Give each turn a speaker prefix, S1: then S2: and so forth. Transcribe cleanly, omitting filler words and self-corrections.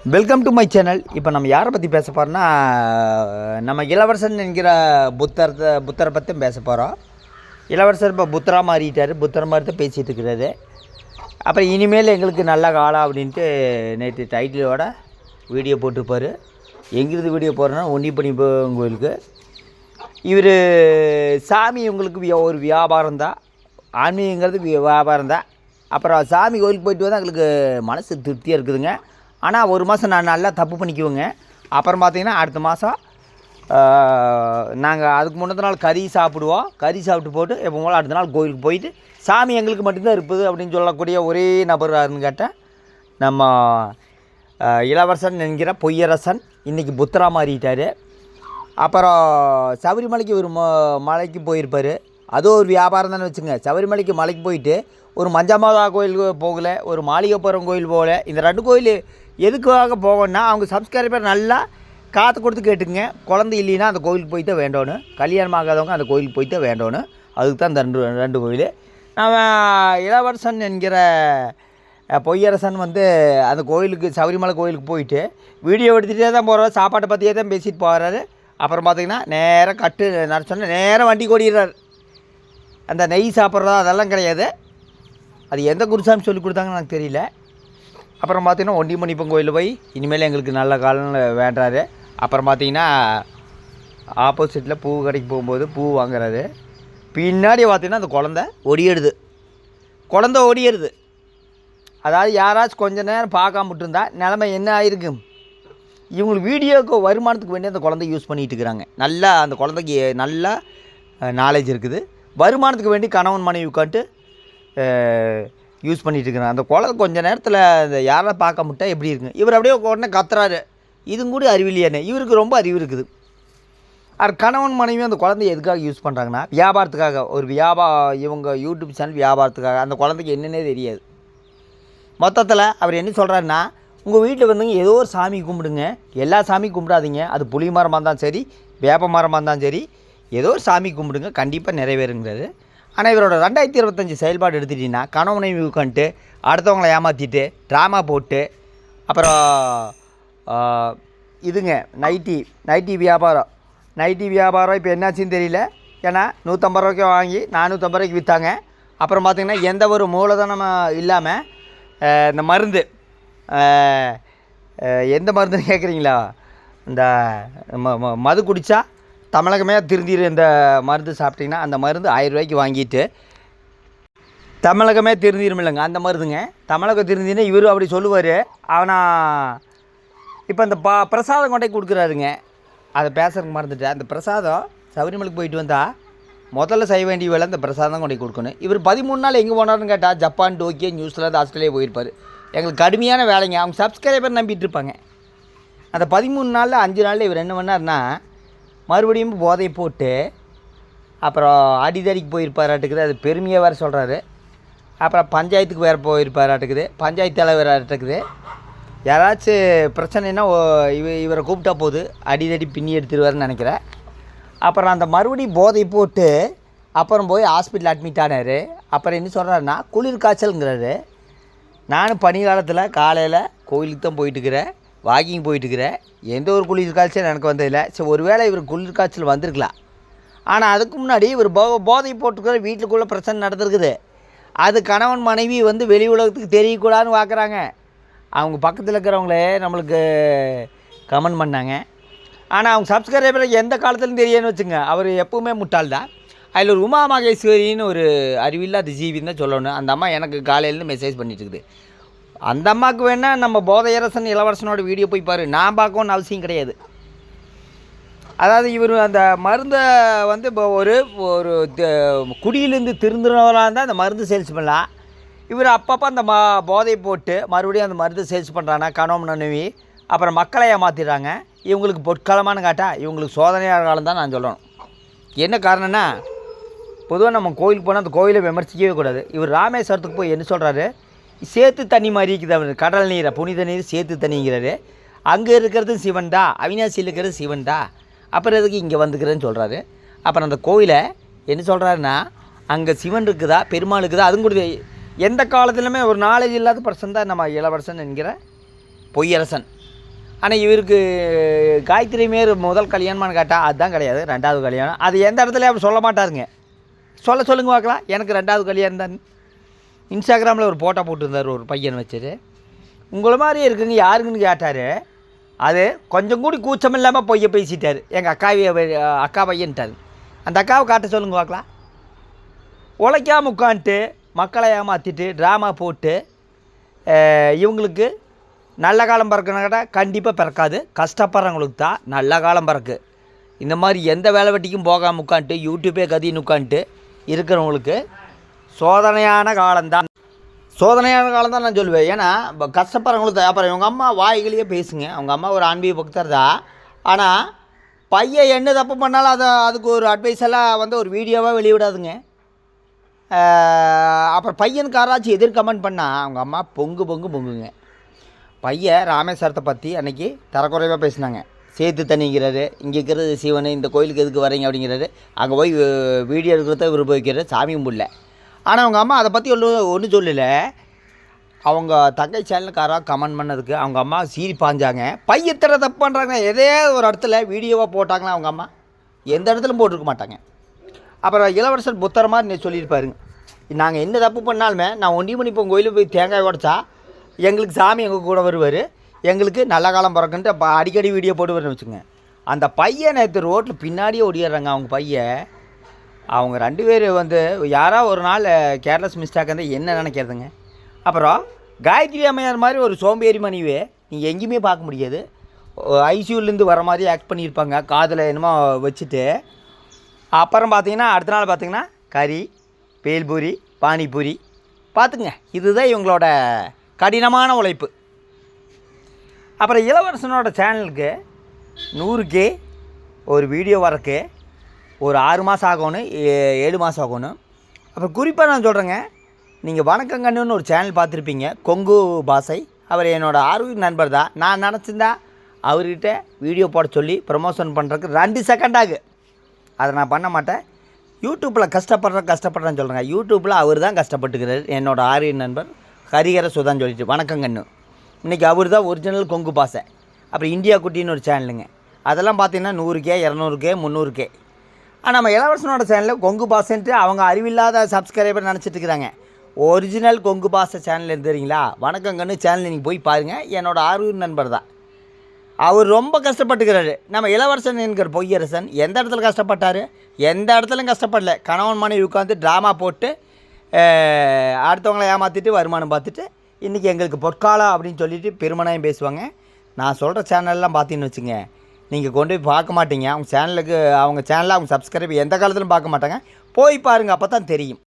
S1: Welcome to my channel. இப்போ நம்ம யாரை பற்றி பேச போகிறோன்னா, நம்ம இளவரசன் என்கிற புத்தரை பற்றி பேச போகிறோம். இளவரசர் இப்போ புத்தராக மாறிட்டார், புத்தர் மாதிரி தான் பேசிகிட்டு இருக்கிறாரு. அப்புறம் இனிமேல் எங்களுக்கு நல்ல காலம் அப்படின்ட்டு நேற்று டைட்டிலோட வீடியோ போட்டுருப்பார். எங்கிருந்து வீடியோ போடுறோன்னா ஒன்னிப்பணி கோயிலுக்கு. இவர் சாமி உங்களுக்கு ஒரு வியாபாரம் தான், ஆன்மீகங்கிறது வியாபாரம் தான். அப்புறம் சாமி கோயிலுக்கு போயிட்டு வந்து எங்களுக்கு மனசு திருப்தியாக இருக்குதுங்க. ஆனால் ஒரு மாதம் நான் நல்லா தப்பு பண்ணிக்குவேங்க. அப்புறம் பார்த்திங்கன்னா அடுத்த மாதம் நாங்கள் அதுக்கு முன்னத்த நாள் கறி சாப்பிடுவோம். கறி சாப்பிட்டு போட்டு எப்போ போல் அடுத்த நாள் கோயிலுக்கு போயிட்டு சாமி எங்களுக்கு மட்டும்தான் இருப்பது அப்படின்னு சொல்லக்கூடிய ஒரே நபர் யாருன்னு கேட்டால் நம்ம இளவரசன் என்கிற பொய்யரசன் இன்றைக்கி புத்தராக மாறிட்டார். அப்புறம் சபரிமலைக்கு ஒரு மலைக்கு போயிருப்பார். அதுவும் ஒரு வியாபாரம் தானே வச்சுங்க. சபரிமலைக்கு மலைக்கு போயிட்டு ஒரு மஞ்சமாதா கோயில் போகலை, ஒரு மாளிகைப்புறம் கோயில் போகலை. இந்த ரெண்டு கோயில் எதுக்காக போகணுன்னா அவங்க சப்ஸ்கிரைபர் நல்லா காற்று கொடுத்து கேட்டுக்குங்க. குழந்தை இல்லைன்னா அந்த கோயிலுக்கு போய் தான் வேண்டணும். கல்யாணம் ஆகாதவங்க அந்த கோயிலுக்கு போய் தான் வேண்டணும். அதுக்கு தான் இந்த ரெண்டு கோயில். நம்ம இளவரசன் என்கிற பொய்யரசன் வந்து அந்த கோயிலுக்கு சபரிமலை கோயிலுக்கு போயிட்டு வீடியோ எடுத்துகிட்டே தான் போகிறார். சாப்பாட்டை பற்றியே தான் பேசிட்டு போகிறாரு. அப்புறம் பார்த்திங்கன்னா நேராக கட்டு நடிச்சோன்னா நேராக வண்டி ஓடிடுறாரு. அந்த நெய் சாப்பிட்றதா அதெல்லாம் கிடையாது. அது எந்த குருசாமி சொல்லி கொடுத்தாங்கன்னு எனக்கு தெரியல. அப்புறம் பார்த்திங்கன்னா ஒண்டிமணிப்பன் கோயிலில் போய் இனிமேல் எங்களுக்கு நல்ல காலம்னு வேண்டாரு. அப்புறம் பார்த்திங்கன்னா ஆப்போசிட்டில் பூ கடைக்கு போகும்போது பூ வாங்குறாரு. பின்னாடி பார்த்திங்கன்னா அந்த குழந்த ஓடிடுது. அதாவது யாராச்சும் கொஞ்சம் நேரம் பார்க்காம விட்டுருந்தா நிலைமை என்ன ஆகிருக்கும். இவங்களுக்கு வீடியோக்கு வருமானத்துக்கு வேண்டி அந்த குழந்தை யூஸ் பண்ணிகிட்டு இருக்கிறாங்க. நல்லா அந்த குழந்தைக்கு நல்லா நாலேஜ் இருக்குது. வருமானத்துக்கு வேண்டி கணவன் மனைவி உட்காந்துட்டு யூஸ் பண்ணிகிட்டு இருக்கிறாங்க. அந்த குழந்தை கொஞ்சம் நேரத்தில் இந்த யாரெல்லாம் பார்க்க முட்டா எப்படி இருக்குங்க. இவர் அப்படியே உடனே கத்துறாரு. இதுவும் கூட அறிவில்லையானே. இவருக்கு ரொம்ப அறிவு இருக்குது. அது கணவன் மனைவி அந்த குழந்தைய எதுக்காக யூஸ் பண்ணுறாங்கன்னா வியாபாரத்துக்காக. ஒரு இவங்க யூடியூப் சேனல் வியாபாரத்துக்காக. அந்த குழந்தைக்கு என்னன்னே தெரியாது. மொத்தத்தில் அவர் என்ன சொல்கிறாருன்னா, உங்கள் வீட்டில் வந்துங்க ஏதோ ஒரு சாமி கும்பிடுங்க. எல்லா சாமியும் கும்பிடாதீங்க. அது புளி மரமாக இருந்தாலும் சரி, வேப்ப மரமாக இருந்தாலும் சரி, ஏதோ ஒரு சாமி கும்பிடுங்க, கண்டிப்பாக நிறைவேறுங்கிறது. ஆனால் இவரோட 2025 செயல்பாடு எடுத்துட்டிங்கன்னா கணவனை உட்காந்துட்டு அடுத்தவங்களை ஏமாற்றிட்டு ட்ராமா போட்டு அப்புறம் இதுங்க நைட்டி வியாபாரம் இப்போ என்னாச்சுன்னு தெரியல. ஏன்னா 150 ரூபாய்க்கு வாங்கி 450 ரூபாய்க்கு விற்றாங்க. அப்புறம் பார்த்திங்கன்னா எந்த ஒரு மூலதனம் இல்லாமல் இந்த மருந்து எந்த மருந்துன்னு கேட்குறீங்களா, இந்த மது குடித்தா தமிழகமே திருந்திடும். இந்த மருந்து சாப்பிட்டிங்கன்னா அந்த மருந்து 1000 ரூபாய்க்கு வாங்கிட்டு தமிழகமே திருந்திடும் இல்லைங்க. அந்த மருந்துங்க தமிழகம் திருந்தின்னு இவர் அப்படி சொல்லுவார். ஆனால் இப்போ இந்த பிரசாதம் கொண்டே கொடுக்குறாருங்க. அதை பேசுறதுக்கு மறந்துட்டு, அந்த பிரசாதம் சபரிமலைக்கு போயிட்டு வந்தால் முதல்ல செய்ய வேண்டிய வேலை அந்த பிரசாதம் கொண்டே கொடுக்கணும். இவர் 13 நாள் எங்கே போனார்னு கேட்டால் ஜப்பான், டோக்கியோ, நியூசிலாந்து, ஆஸ்திரேலியா போயிருப்பார். எங்களுக்கு கடுமையான வேலைங்க. அவங்க சப்ஸ்கிரைபர் நம்பிட்டு இருப்பாங்க. அந்த 13 நாளில் 5 நாளில் இவர் என்ன பண்ணார்னா மறுபடியும் போதை போட்டு அப்புறம் அடிதடிக்கு போயிருப்பாராட்டுக்குது. அது பெருமையாக வேறு சொல்கிறாரு. அப்புறம் பஞ்சாயத்துக்கு வேறு போயிருப்பாராட்டுக்குது. பஞ்சாயத்து தலைவராட்டுக்குது. யாராச்சும் பிரச்சனைனா இவரை கூப்பிட்டா போகுது, அடிதடி பின்னி எடுத்துருவாருன்னு நினைக்கிறேன். அப்புறம் அந்த மறுபடியும் போதை போட்டு அப்புறம் போய் ஹாஸ்பிட்டல் அட்மிட் ஆனார். அப்புறம் என்ன சொல்கிறாருன்னா குளிர் காய்ச்சலுங்கிறாரு. நானும் பனி காலத்தில் காலையில் கோயிலுக்கு தான் போயிட்டுருக்கிறேன், வாக்கிங் போயிட்டுருக்கிறேன். எந்த ஒரு குளிர் காய்ச்சல் எனக்கு வந்ததில்லை. சரி, ஒரு வேளை இவர் குளிர் காய்ச்சல் வந்திருக்கலாம். ஆனால் அதுக்கு முன்னாடி இவர் போதை போட்டுக்கிற வீட்டுக்குள்ளே பிரச்சனை நடந்திருக்குது. அது கணவன் மனைவி வந்து வெளி உலகத்துக்கு தெரியக்கூடாதுன்னு பார்க்குறாங்க. அவங்க பக்கத்தில் இருக்கிறவங்களே நம்மளுக்கு கமெண்ட் பண்ணாங்க. ஆனால் அவங்க சப்ஸ்கிரைபருக்கு எந்த காலத்துலையும் தெரியுன்னு வச்சுங்க. அவர் எப்பவுமே முட்டாள் தான். அதில் ஒரு உமா மகேஸ்வரின்னு ஒரு அறிவில்லாத ஜீவின்னு தான் சொல்லணும். அந்த அம்மா எனக்கு காலையிலேருந்து மெசேஜ் பண்ணிட்டுருக்குது. அந்த அம்மாவுக்கு வேணால் நம்ம போதையரசன் இளவரசனோட வீடியோ போய் பாரு. நான் பார்க்கணுன்னு அவசியம் கிடையாது. அதாவது இவர் அந்த மருந்தை வந்து இப்போ ஒரு குடியிலேருந்து திருந்துறவராக இருந்தால் அந்த மருந்து சேல்ஸ் பண்ணலாம். இவர் அப்பப்போ அந்த போதை போட்டு மறுபடியும் அந்த மருந்து சேல்ஸ் பண்ணுறாங்கன்னா கணவன் மனைவி அப்புறம் மக்களை ஏமாற்றிடுறாங்க. இவங்களுக்கு பொற்காலமானு காட்டா இவங்களுக்கு சோதனையான காலம் தான் நான் சொல்லணும். என்ன காரணம்னா, பொதுவாக நம்ம கோயிலுக்கு போனால் அந்த கோயிலை விமர்சிக்கவே கூடாது. இவர் ராமேஸ்வரத்துக்கு போய் என்ன சொல்கிறாரு, சேத்து தண்ணி மாதிரி இருக்குது. அவர் கடல் நீரை புனித நீர் சேத்து தண்ணிங்கிறாரு. அங்கே இருக்கிறது சிவன் தான், அவினாசியில் இருக்கிறது சிவன் தான். அப்புறம் எதுக்கு இங்கே வந்துக்கிறேன்னு சொல்கிறாரு. அப்புறம் அந்த கோயிலை என்ன சொல்கிறாருன்னா, அங்கே சிவன் இருக்குதா பெருமாள் இருக்குதா அதுவும் கூட எந்த காலத்துலையுமே ஒரு நாலேஜ் இல்லாத பர்சன் தான் நம்ம இளவரசன் என்கிற பொய்யரசன். ஆனால் இவருக்கு காயத்ரி மாரி முதல் கல்யாணமானு கேட்டால் அதுதான் கிடையாது, 2வது கல்யாணம். அது எந்த இடத்துல அப்படி சொல்ல மாட்டாருங்க. சொல்லுங்க பார்க்கலாம். எனக்கு 2வது கல்யாணம் தான். இன்ஸ்டாகிராமில் ஒரு ஃபோட்டோ போட்டிருந்தார் ஒரு பையன் வச்சுட்டு. உங்களை மாதிரி இருக்குங்க யாருக்குன்னு கேட்டார். அது கொஞ்சம் கூடி கூச்சம் இல்லாமல் பொய்ய பேசிட்டார். எங்கள் அக்கா பையன்ட்டார். அந்த அக்காவை காட்ட சொல்லுங்க பார்க்கலாம். உழைக்காம உட்காந்துட்டு மக்களை ஏமாற்றிட்டு ட்ராமா போட்டு இவங்களுக்கு நல்ல காலம் பிறக்குன்னு கேட்டால் கண்டிப்பாக பிறக்காது. கஷ்டப்படுறவங்களுக்கு தான் நல்ல காலம் பிறக்கு. இந்த மாதிரி எந்த வேலை வெட்டிக்கும் போகாமல் உட்காந்துட்டு யூடியூப்பே கதின்னு உட்காந்துட்டு இருக்கிறவங்களுக்கு சோதனையான காலம்தான். சோதனையான காலம் தான் நான் சொல்லுவேன். ஏன்னா கஷ்டப்படுறவங்களுக்கு தான். அப்புறம் இவங்க அம்மா வாய்களையே பேசுங்க. அவங்க அம்மா ஒரு ஆன்மீக பக்தர் தான். ஆனால் பையன் என்ன தப்பு பண்ணாலும் அதுக்கு ஒரு அட்வைஸ் எல்லாம் வந்து ஒரு வீடியோவாக வெளியிடாதுங்க. அப்புறம் பையனுக்கு யாராச்சும் எதிர் கமெண்ட் பண்ணால் அவங்க அம்மா பொங்குங்க. பையன் ராமேஸ்வரத்தை பற்றி அன்றைக்கி தரக்குறைவாக பேசினாங்க. சேத்து தண்ணிங்கிறாரு, இங்கே இருக்கிறது சிவன், இந்த கோயிலுக்கு எதுக்கு வரீங்க அப்படிங்கிறாரு. அங்கே போய் வீடியோ எடுக்கிறத இவர் போய்க்கிறாரு, சாமி கும்பிடல. ஆனால் அவங்க அம்மா அதை பற்றி ஒன்றும் சொல்லலை. அவங்க தங்கை சேனலுக்காராக கமெண்ட் பண்ணதுக்கு அவங்க அம்மா சீறி பாஞ்சாங்க. பையத்தரை தப்பு பண்ணுறாங்க. எதே ஒரு இடத்துல வீடியோவாக போட்டாங்களா அவங்க அம்மா எந்த இடத்துலையும் போட்டிருக்க மாட்டாங்க. அப்புறம் இளவரசர் புத்தர் மாதிரி சொல்லியிருப்பாருங்க, நாங்கள் என்ன தப்பு பண்ணாலுமே நான் ஒண்டிமணிப்போம் கோயிலுக்கு போய் தேங்காய் உடைச்சா எங்களுக்கு சாமி எங்கள் கூட வருவார், எங்களுக்கு நல்ல காலம் பிறக்குன்ட்டு அடிக்கடி வீடியோ போடுவார்னு வச்சுங்க. அந்த பையன் நேற்று ரோட்டில் பின்னாடியே ஓடிடுறாங்க. அவங்க பையன் அவங்க 2 பேர் வந்து யாராவது ஒரு நாள் கேர்லெஸ் மிஸ்டேக் வந்து என்ன நினைக்கிறதுங்க. அப்புறம் காயத்ரி அம்மையார் மாதிரி ஒரு சோம்பேறி மனைவியை நீங்கள் எங்கேயுமே பார்க்க முடியாது. ஐசியூலேருந்து வர மாதிரி ஆக்ட் பண்ணியிருப்பாங்க, காதில் என்னமோ வச்சுட்டு. அப்புறம் பார்த்தீங்கன்னா அடுத்த நாள் பார்த்தீங்கன்னா கறி, பேல்பூரி, பானிபூரி. பார்த்துங்க, இதுதான் இவங்களோட கடினமான உழைப்பு. அப்புறம் இளவரசனோட சேனலுக்கு 100K ஒரு வீடியோ வரக்கு ஒரு 6 மாதம் ஆகணும், 7 மாதம் ஆகணும். அப்புறம் குறிப்பாக நான் சொல்கிறேங்க, நீங்கள் வணக்கங்கண்ணுன்னு ஒரு சேனல் பார்த்துருப்பீங்க, கொங்கு பாஷை. அவர் என்னோடய ஆர்வம் நண்பர் தான். நான் நினச்சிருந்தா அவர்கிட்ட வீடியோ போட சொல்லி ப்ரமோஷன் பண்ணுறதுக்கு 2 செகண்ட் ஆகும். அதை நான் பண்ண மாட்டேன். யூடியூப்பில் கஷ்டப்படுறேன்னு சொல்கிறேங்க. யூடியூப்பில் அவர் தான் கஷ்டப்பட்டுக்கிறார். என்னோடய ஆர்வம் நண்பர் ஹரிஹர சுதான்னு சொல்லிட்டு வணக்கங்கண்ணு. இன்றைக்கி அவர் தான் ஒரிஜினல் கொங்கு பாஷை. அப்புறம் இந்தியா குட்டின்னு ஒரு சேனலுங்க, அதெல்லாம் பார்த்திங்கன்னா 100K 200K 300K. ஆனால் நம்ம இளவரசனோட சேனலில் கொங்கு பாஷைன்ட்டு அவங்க அறிவில்லாத சப்ஸ்கிரைபர் நினச்சிட்டு இருக்கிறாங்க. ஒரிஜினல் கொங்கு பாஷை சேனல் தெரியுங்களா? வணக்கங்கண்ணு சேனல் நீங்கள் போய் பாருங்கள். என்னோடய ஆர்வம் நண்பர் தான். அவர் ரொம்ப கஷ்டப்பட்டுக்கிறாரு. நம்ம இளவரசன் என்கிற பொய்யரசன் எந்த இடத்துல கஷ்டப்பட்டார்? எந்த இடத்துலையும் கஷ்டப்படல. கணவன் மனைவி உட்காந்து ட்ராமா போட்டு அடுத்தவங்களை ஏமாற்றிட்டு வருமானம் பார்த்துட்டு இன்றைக்கி எங்களுக்கு பொற்காலம் அப்படின்னு சொல்லிட்டு பெருமனாயம் பேசுவாங்க. நான் சொல்கிற சேனல்லாம் பார்த்தீங்கன்னு வச்சுங்க, நீங்கள் கொண்டு போய் பார்க்க மாட்டீங்க. அவங்க சேனலில் அவங்க சப்ஸ்கிரைப் எந்த காலத்திலும் பார்க்க மாட்டாங்க. போய் பாருங்கள், அப்போ தான் தெரியும்.